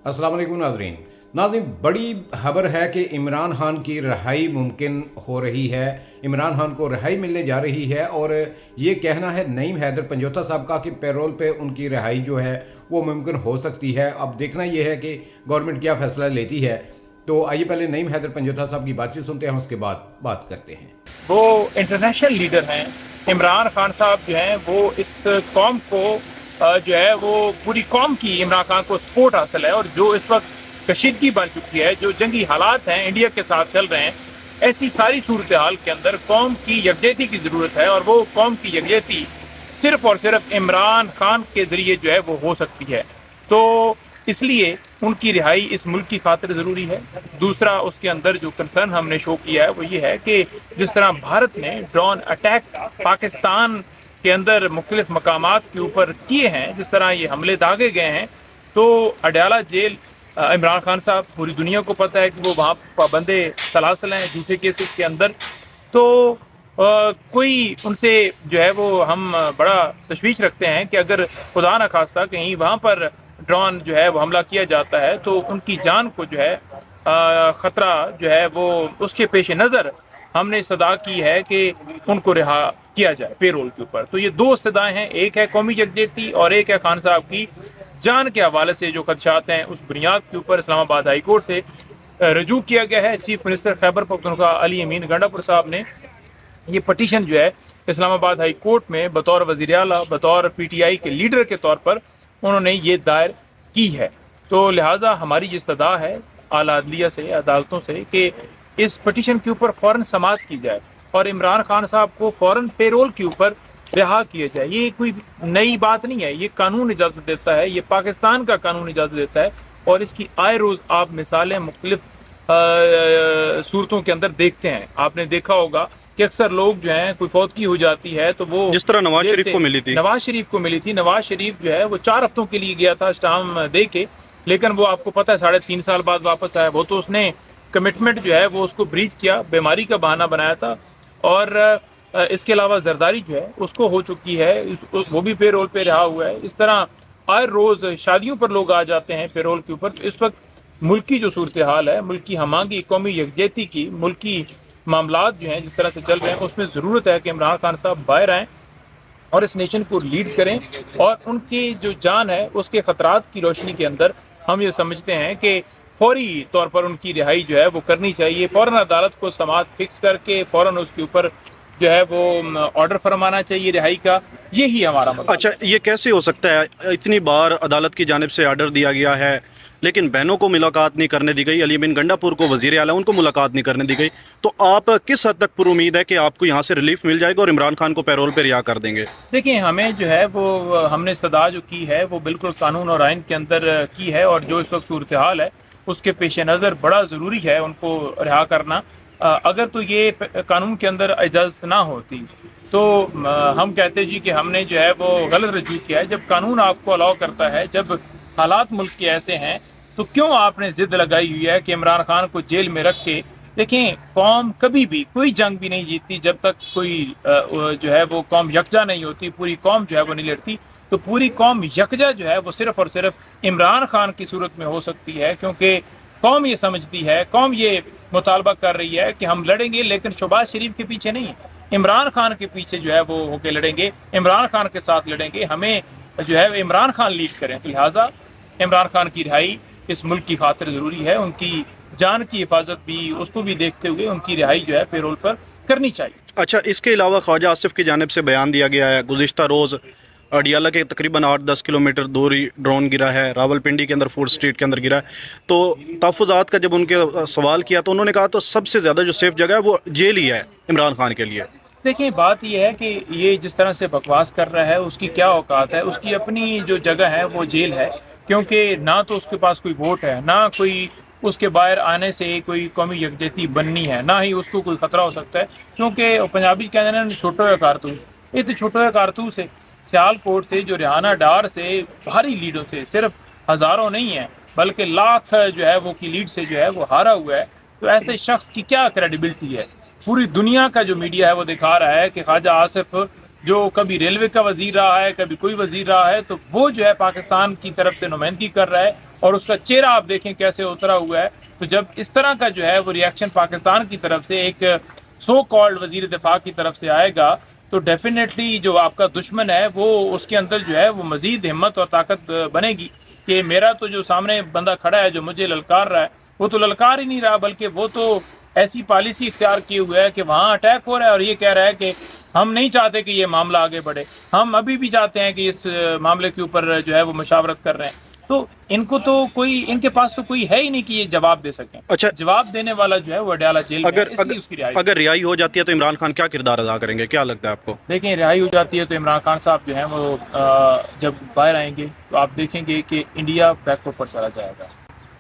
अस्सलाम वालेकुम नाज़रीन। बड़ी खबर है कि इमरान खान की रिहाई मुमकिन हो रही है। इमरान खान को रिहाई मिलने जा रही है और ये कहना है नईम हैदर पंजोता साहब का कि पैरोल पे उनकी रिहाई जो है वो मुमकिन हो सकती है। अब देखना ये है कि गवर्नमेंट क्या फ़ैसला लेती है। तो आइए पहले नईम हैदर पंजोता साहब की बातचीत सुनते हैं, उसके बाद बात करते हैं। वो इंटरनेशनल लीडर हैं। इमरान खान साहब जो हैं वो इस कौम को जो है वो पूरी कौम की इमरान खान को सपोर्ट हासिल है, और जो इस वक्त कशीदगी बन चुकी है, जो जंगी हालात हैं इंडिया के साथ चल रहे हैं, ऐसी सारी सूरत हाल के अंदर कौम की यकजहती की ज़रूरत है, और वो कौम की यकजहती सिर्फ और सिर्फ इमरान खान के ज़रिए जो है वो हो सकती है। तो इसलिए उनकी रिहाई इस मुल्क की खातिर ज़रूरी है। दूसरा, उसके अंदर जो कंसर्न हमने शो किया है वो ये है कि जिस तरह भारत ने ड्रोन अटैक पाकिस्तान के अंदर मुख्तलिफ मकामात के ऊपर किए हैं, जिस तरह ये हमले दागे गए हैं, तो अडयाला जेल इमरान खान साहब, पूरी दुनिया को पता है कि वो वहाँ पाबंदे तलासल हैं झूठे केसेस के अंदर। तो कोई उनसे जो है वो हम बड़ा तशवीश रखते हैं कि अगर खुदा न खास्ता कहीं वहाँ पर ड्रोन जो है वो हमला किया जाता है तो उनकी जान को जो है ख़तरा जो है वो उसके पेश नज़र हमने सदा की है कि उनको रिहा किया जाए पेरोल के ऊपर। तो ये दो सदाएं हैं, एक है कौमी यकजहती और एक है खान साहब की जान के हवाले से जो खदशात हैं, उस बुनियाद के ऊपर इस्लामाबाद हाई कोर्ट से रजू किया गया है। चीफ मिनिस्टर खैबर पख्तूनख्वा अली अमीन गंडापुर साहब ने ये पटिशन जो है इस्लामाबाद हाई कोर्ट में बतौर वज़ीर आला, बतौर PTI के लीडर के तौर पर उन्होंने ये दायर की है। तो लिहाजा हमारी ये इस्तदा है आला अदलिया से, अदालतों से, कि इस पटिशन के ऊपर फ़ौरन समाअत की जाए और इमरान खान साहब को फ़ौरन पेरोल के ऊपर रिहा किया जाए। ये कोई नई बात नहीं है, ये कानून इजाज़त देता है, ये पाकिस्तान का कानून इजाज़त देता है, और इसकी आए रोज़ आप मिसालें मुख्तलिफ सूरतों के अंदर देखते हैं। आपने देखा होगा कि अक्सर लोग जो हैं, कोई फौतगी हो जाती है तो वो, जिस तरह नवाज शरीफ को मिली थी, नवाज शरीफ जो है वो 4 हफ्तों के लिए गया था स्टाम दे के, लेकिन वो आपको पता है 3.5 साल बाद वापस आया। वो तो उसने कमिटमेंट जो है वो उसको ब्रीच किया, बीमारी का बहाना बनाया था। और इसके अलावा जरदारी जो है उसको हो चुकी है, वो भी पेरोल पे रहा हुआ है। इस तरह हर रोज़ शादियों पर लोग आ जाते हैं पेरोल के ऊपर। तो इस वक्त मुल्क की जो सूरत हाल है, मुल्क की हमागी, कौमी यकजहती की, मुल्क की मामलात जो हैं जिस तरह से चल रहे हैं, उसमें ज़रूरत है कि इमरान खान साहब बाहर आएँ और इस नेशन को लीड करें, और उनकी जो जान है उसके ख़तरात की रोशनी के अंदर हम ये समझते हैं कि फौरी तौर पर उनकी रिहाई जो है वो करनी चाहिए। फ़ौरन अदालत को समाअत फिक्स करके फ़ौरन उसके ऊपर जो है वो ऑर्डर फरमाना चाहिए रिहाई का। यही हमारा मतलब। अच्छा, ये कैसे हो सकता है? इतनी बार अदालत की जानिब से ऑर्डर दिया गया है, लेकिन बहनों को मुलाकात नहीं करने दी गई, अली अमीन गंडापुर को वज़ीर आला उनको मुलाकात नहीं करने दी गई। तो आप किस हद तक पर उम्मीद है कि आपको यहाँ से रिलीफ मिल जाएगा और इमरान खान को पैरोल पर रिहा कर देंगे? देखिए, हमें जो है वो हमने सदा जो की है वो बिल्कुल कानून और आइन के अंदर की है, और जो इस वक्त सूरत हाल है उसके पेश नज़र बड़ा ज़रूरी है उनको रिहा करना। अगर तो ये कानून के अंदर इजाज़त ना होती तो हम कहते जी कि हमने जो है वो गलत रजू किया है। जब कानून आपको अलाउ करता है, जब हालात मुल्क के ऐसे हैं, तो क्यों आपने ज़िद लगाई हुई है कि इमरान खान को जेल में रख के? देखें, कौम कभी भी कोई जंग भी नहीं जीतती जब तक कोई जो है वो कौम यकजा नहीं होती, पूरी कौम जो है वो नहीं लड़ती। तो पूरी कौम यकजा जो है वो सिर्फ़ और सिर्फ इमरान खान की सूरत में हो सकती है, क्योंकि कौम ये समझती है, कौम ये मुतालबा कर रही है कि हम लड़ेंगे, लेकिन शहबाज शरीफ के पीछे नहीं, इमरान खान के पीछे जो है वो होके लड़ेंगे, इमरान खान के साथ लड़ेंगे। हमें जो है इमरान खान लीड करें। तो लिहाजा इमरान खान की रिहाई इस मुल्क की खातिर ज़रूरी है। उनकी जान की हिफाजत भी, उसको भी देखते हुए उनकी रिहाई जो है पेरोल पर करनी चाहिए। अच्छा, इसके अलावा ख्वाजा आसिफ की जानिब से बयान दिया गया है, गुज़िश्ता रोज़ अडियाला के तकरीबन 8-10 किलोमीटर दूर ही ड्रोन गिरा है, रावलपिंडी के अंदर फूड स्ट्रीट के अंदर गिरा है। तो तहफ़्फ़ुज़ात का जब उनके सवाल किया तो उन्होंने कहा तो सबसे ज़्यादा जो सेफ जगह है वो जेल ही है इमरान खान के लिए। देखिए, बात यह है कि ये जिस तरह से बकवास कर रहा है उसकी क्या औकात है। उसकी अपनी जो जगह है वो जेल है, क्योंकि ना तो उसके पास कोई वोट है, ना कोई उसके बाहर आने से कोई कौमी यकजहती बननी है, ना ही उसको कोई ख़तरा हो सकता है। क्योंकि पंजाबी कहते हैं छोटो है कारतूस, ये तो छोटो है कारतूस है। सियालकोट से, जो रिहाना डार से, भारी लीडों से, सिर्फ हज़ारों नहीं है बल्कि लाख जो है वो की लीड से जो है वो हारा हुआ है। तो ऐसे शख्स की क्या क्रेडिबिलिटी है? पूरी दुनिया का जो मीडिया है वो दिखा रहा है कि ख्वाजा आसिफ جو کبھی ریلوے کا وزیر رہا ہے، کبھی کوئی وزیر رہا ہے، تو وہ جو ہے پاکستان کی طرف سے نمائندگی کر رہا ہے اور اس کا چہرہ آپ دیکھیں کیسے اترا ہوا ہے. تو جب اس طرح کا جو ہے وہ ریئیکشن پاکستان کی طرف سے ایک سو کالڈ وزیر دفاع کی طرف سے آئے گا تو ڈیفینیٹلی جو آپ کا دشمن ہے وہ اس کے اندر جو ہے وہ مزید ہمت اور طاقت بنے گی کہ میرا تو جو سامنے بندہ کھڑا ہے جو مجھے للکار رہا ہے وہ تو للکار ہی نہیں رہا، بلکہ وہ تو ایسی پالیسی اختیار کیے ہوئے ہے کہ وہاں اٹیک ہو رہا ہے اور یہ کہہ رہا ہے کہ ہم نہیں چاہتے کہ یہ معاملہ آگے بڑھے، ہم ابھی بھی چاہتے ہیں کہ اس معاملے کے اوپر جو ہے وہ مشاورت کر رہے ہیں. تو ان کو تو کوئی، ان کے پاس تو کوئی ہے ہی نہیں کہ یہ جواب دے سکیں. اچھا، جواب دینے والا جو ہے وہ اڈیالہ جیل میں ہے، اس لیے اس کی رہائی. اگر رہائی ہو جاتی ہے تو عمران خان کیا کردار ادا کریں گے، کیا لگتا ہے آپ کو؟ دیکھیں رہائی ہو جاتی ہے تو عمران خان صاحب جو ہیں وہ جب باہر آئیں گے تو آپ دیکھیں گے کہ انڈیا بیک فٹ پر چلا جائے گا.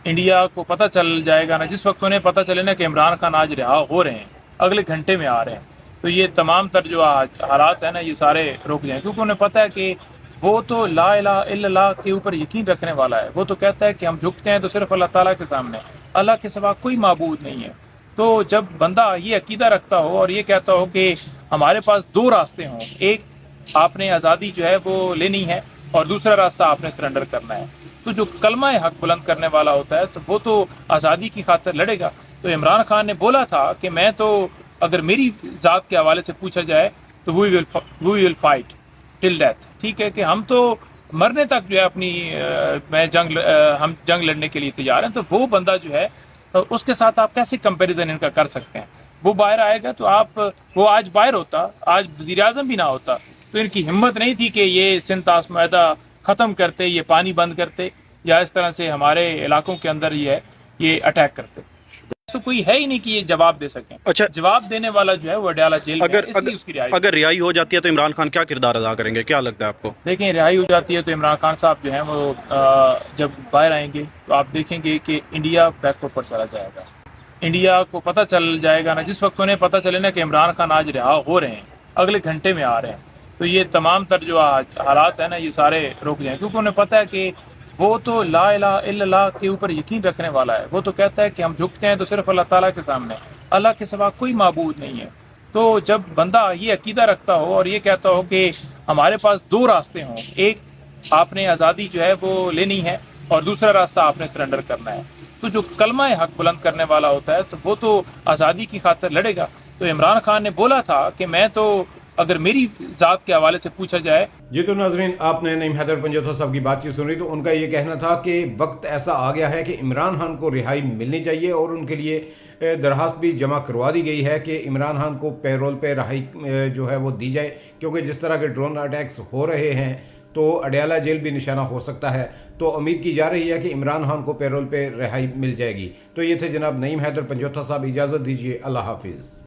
انڈیا کو پتہ چل جائے گا نا، جس وقت انہیں پتہ چلے نا کہ عمران خان آج رہا ہو رہے ہیں، اگلے گھنٹے میں آ رہے ہیں، تو یہ تمام تر جو حالات ہیں نا یہ سارے رک جائیں، کیونکہ انہیں پتہ ہے کہ وہ تو لا الہ الا اللہ کے اوپر یقین رکھنے والا ہے. وہ تو کہتا ہے کہ ہم جھکتے ہیں تو صرف اللہ تعالیٰ کے سامنے، اللہ کے سوا کوئی معبود نہیں ہے. تو جب بندہ یہ عقیدہ رکھتا ہو اور یہ کہتا ہو کہ ہمارے پاس دو راستے ہوں، ایک آپ نے آزادی جو ہے وہ لینی ہے اور دوسرا راستہ آپ نے سرنڈر کرنا ہے، تو جو کلمہ حق بلند کرنے والا ہوتا ہے تو وہ تو آزادی کی خاطر لڑے گا. تو عمران خان نے بولا تھا کہ میں تو اگر میری ذات کے حوالے سے پوچھا جائے تو وی ول فائٹ ٹل ڈیتھ. ٹھیک ہے کہ ہم تو مرنے تک جو ہے اپنی ہم جنگ لڑنے کے لیے تیار ہیں. تو وہ بندہ جو ہے اس کے ساتھ آپ کیسے کمپیریزن ان کا کر سکتے ہیں؟ وہ باہر آئے گا تو وہ آج باہر ہوتا، آج وزیر اعظم بھی نہ ہوتا تو ان کی ہمت نہیں تھی کہ یہ سندھ طاس معاہدہ ختم کرتے، یہ پانی بند کرتے یا اس طرح سے ہمارے علاقوں کے اندر یہ اٹیک کرتے. تو کوئی ہے ہی نہیں کہ یہ جواب دے سکیں. اچھا، جواب دینے والا جو ہے وہ اڈیالہ جیل میں ہے، اس لیے اس کی رہائی. اگر رہائی ہو جاتی ہے تو عمران خان کیا کردار ادا کریں گے، کیا لگتا ہے آپ کو؟ دیکھیں رہائی ہو جاتی ہے تو عمران خان صاحب جو ہیں وہ جب باہر آئیں گے تو آپ دیکھیں گے کہ انڈیا بیک فٹ پر چلا جائے گا. انڈیا کو پتہ چل جائے گا نا، جس وقت انہیں پتہ چلے نا کہ عمران خان آج رہا ہو رہے ہیں، اگلے گھنٹے میں آ رہے ہیں، تو یہ تمام تر جو حالات ہیں نا یہ سارے رک جائیں، کیونکہ انہیں پتہ ہے کہ وہ تو لا الہ الا اللہ کے اوپر یقین رکھنے والا ہے. وہ تو کہتا ہے کہ ہم جھکتے ہیں تو صرف اللہ تعالیٰ کے سامنے، اللہ کے سوا کوئی معبود نہیں ہے. تو جب بندہ یہ عقیدہ رکھتا ہو اور یہ کہتا ہو کہ ہمارے پاس دو راستے ہوں، ایک آپ نے آزادی جو ہے وہ لینی ہے اور دوسرا راستہ آپ نے سرنڈر کرنا ہے، تو جو کلمہ حق بلند کرنے والا ہوتا ہے تو وہ تو آزادی کی خاطر لڑے گا. تو عمران خان نے بولا تھا کہ میں تو اگر میری ذات کے حوالے سے پوچھا جائے. جی تو ناظرین، آپ نے نعیم حیدر پنجوتا صاحب کی بات چیت سنی، تو ان کا یہ کہنا تھا کہ وقت ایسا آ گیا ہے کہ عمران خان کو رہائی ملنی چاہیے اور ان کے لیے درخواست بھی جمع کروا دی گئی ہے کہ عمران خان کو پیرول پہ رہائی جو ہے وہ دی جائے، کیونکہ جس طرح کے ڈرون اٹیکس ہو رہے ہیں تو اڈیالہ جیل بھی نشانہ ہو سکتا ہے. تو امید کی جا رہی ہے کہ عمران خان کو پیرول پہ رہائی مل جائے گی. تو یہ تھے جناب نعیم حیدر پنجوتا صاحب، اجازت دیجیے، اللہ حافظ.